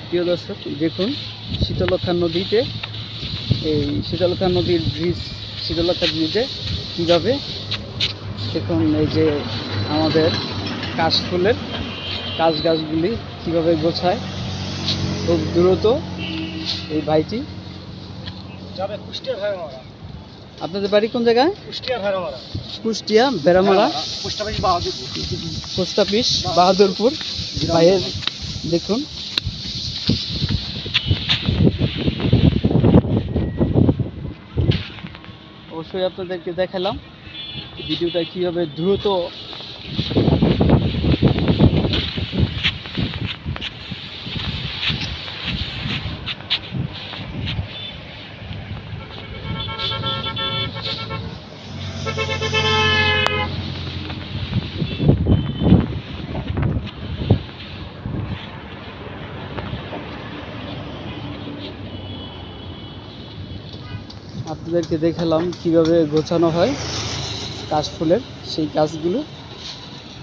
প্রিয় দর্শক, দেখুন শীতলক্ষা নদীতে, এই শীতলক্ষা নদীর ব্রিজ, শীতলক্ষা ব্রিজে কীভাবে দেখুন এই যে আমাদের কাশফুলের গাছগুলি কীভাবে গোছায় খুব দ্রুত। এই ভাইটি যাবে কুষ্টিয়া ভেড়ামারা। আপনাদের বাড়ি কোন জায়গায়? কুষ্টিয়া ভেড়ামারা। Kushtia Bheramara, post office Bahadurpur. ভাইয়ের দেখুন অবশ্যই আপনাদেরকে দেখালাম ভিডিওটা কীভাবে দ্রুত আপনাদেরকে দেখালাম কিভাবে গোছানো হয় কাশফুলের সেই গাছগুলো।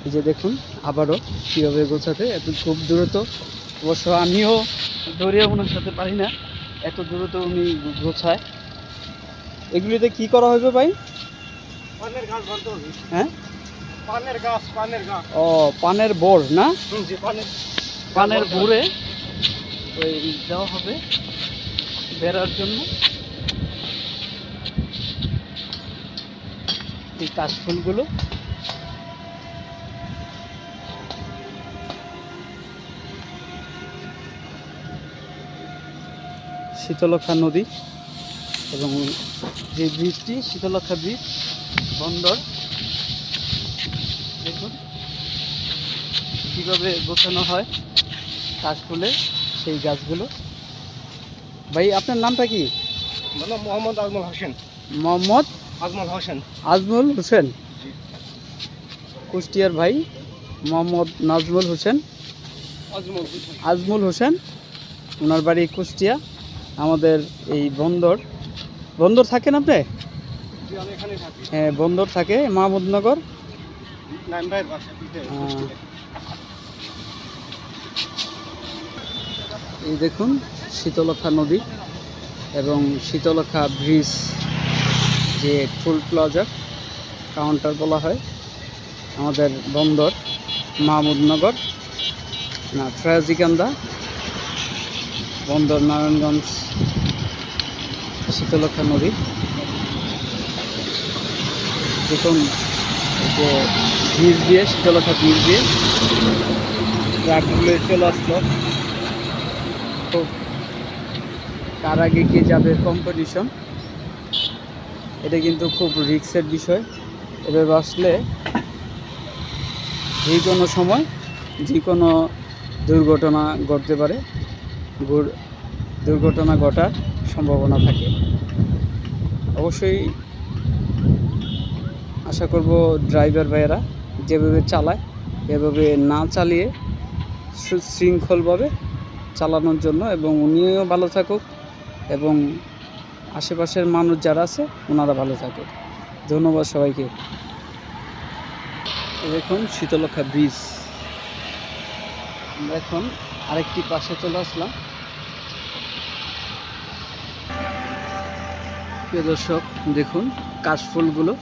এই যে দেখুন আবারও কীভাবে গোছাতে, এত খুব দ্রুত। অবশ্য আমিও দৌড়িয়ে ওনার সাথে পারি না, এত দ্রুত উনি গোছায়। এগুলিতে কি করা হবে ভাই? পানের গাছ বলতে হবে। হ্যাঁ, পানের গাছ, পানের গাছ। ও পানের বোর না? জি, পানের বোরে ওই দেওয়া হবে বেড়ার জন্য। এই কাশফুলগুলো শীতলক্ষা নদী এবং যে ব্রিজটি শীতলক্ষা ব্রিজ বন্দর, দেখুন কীভাবে গোছানো হয় কাশফুলের সেই গাছগুলো। ভাই আপনার নামটা কি? মানে মোহাম্মদ আজমল হোসেন। মোহাম্মদ আজমল হোসেন। আজমল হোসেন। কুষ্টিয়ার ভাই মোহাম্মদ নাজমুল হোসেন, আজমল হোসেন। ওনার বাড়ি কুষ্টিয়া। আমাদের এই বন্দর থাকেন আপনি? হ্যাঁ, বন্দর থাকে, মাহমুদনগর। এই দেখুন শীতলক্ষা নদী এবং শীতলক্ষা ব্রিজ, যে টোল প্লাজা কাউন্টার বলা হয় আমাদের বন্দর মাহমুদনগর না ফ্রাজিকান্দা বন্দর, নারায়ণগঞ্জ। শীতলক্ষা নদী দেখুন, যে ব্রিজ দিয়ে, শীতলক্ষা ব্রিজ দিয়ে ট্রাকগুলো চলে আসলো। খুব কার আগে কে যাবে কম্পিটিশন, এটা কিন্তু খুব রিস্কের বিষয়। এভাবে আসলে যে কোনো সময় যে কোনো দুর্ঘটনা ঘটতে পারে, দুর্ঘটনা ঘটার সম্ভাবনা থাকে। অবশ্যই আশা করব ড্রাইভার ভাইয়েরা যেভাবে চালায় এভাবে না চালিয়ে সুশৃঙ্খলভাবে চালানোর জন্য, এবং উনিও ভালো থাকুক এবং আশেপাশের মানুষ যারা আছে ওনারা ভালো থাকুক। ধন্যবাদ সবাইকে। দেখুন শীতলক্ষা ব্রিজ, আমরা এখন আরেকটি পাশে চলে আসলাম। প্রিয় দর্শক, দেখুন কাশফুলগুলো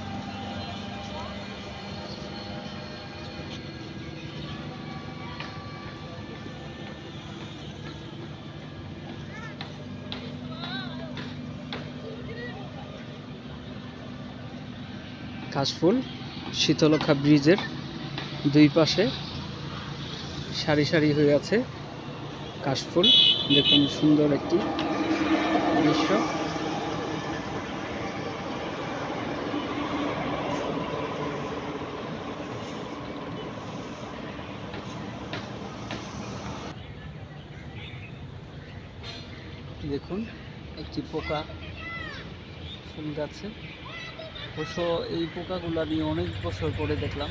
কাশফুল শীতলক্ষা ব্রিজের দুই পাশে সারি সারি হয়ে আছে কাশফুল। দেখুন সুন্দর একটি দৃশ্য। দেখুন একটি পোকা ফুল গাছে। অবশ্য এই পোকাগুলো নিয়ে অনেক বছর পরে দেখলাম।